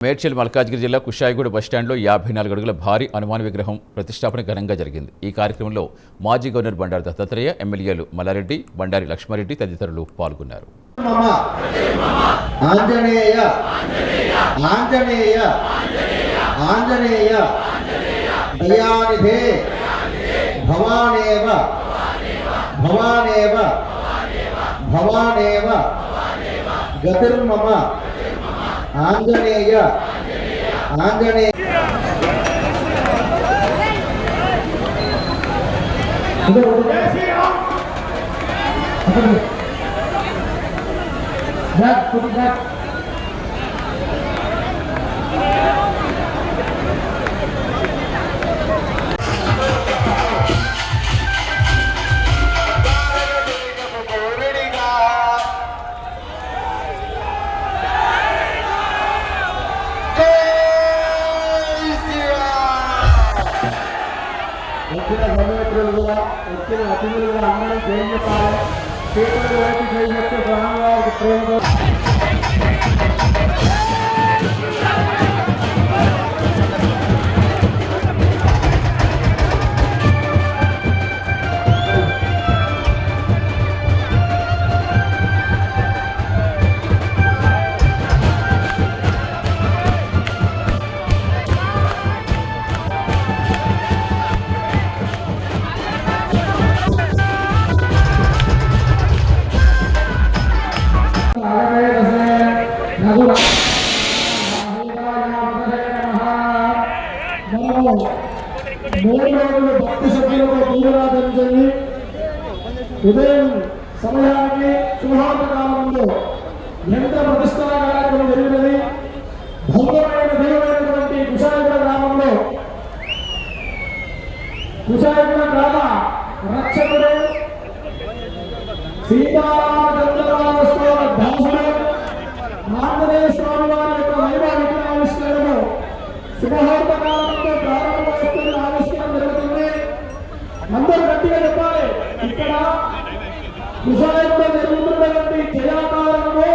మేడ్చల్ మల్కాజ్గిరి జిల్లా కుషాయిగూడ బస్టాండ్లో 54 అడుగుల భారీ హనుమాన్ విగ్రహం ప్రతిష్టాపన ఘనంగా జరిగింది. ఈ కార్యక్రమంలో మాజీ గవర్నర్ బండారు దత్తాత్రేయ, ఎమ్మెల్యేలు మల్లారెడ్డి, బండారి లక్ష్మారెడ్డి తదితరులు పాల్గొన్నారు. ఆంజనేయ ఆంజనేయ వచ్చిన గవర్నమెంట్లు కూడా వచ్చిన అతిథులు కూడా అందరూ జయం చెప్పాలి. చేతులు వైపు జయం చెప్తే స్వామివారికి ప్రేమతో భక్తి సభ్యులతో దీవరాధరించండి. ఉదయం సమయానికి శుభాంత కాలంలో యంత్ర ప్రతిష్టా కార్యక్రమం జరిగినది. భవ్యమైన దేవమైనటువంటి కుషాయిగూడ గ్రామంలో కుషాయిగూడ గ్రామ రక్షకుడు సీతారామచంద్రరామస్వామి దాసుడు ఆంజనేయ స్వామి వారి యొక్క వైభవ విగ్రహావిష్కరణను శుభముహూర్త కాలంలో ప్రారంభమవుతున్న ఆవిష్కరణ జరుగుతుంది. అందరూ గట్టిగా చెప్పాలి. ఇక్కడ కుషాయిగూడ జరుగుతున్నటువంటి జయాకారణము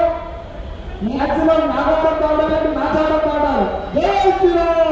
మాక్సిమం నాగారం పాడాలి, నాచారం పాడాలి. జై శ్రీరామ్.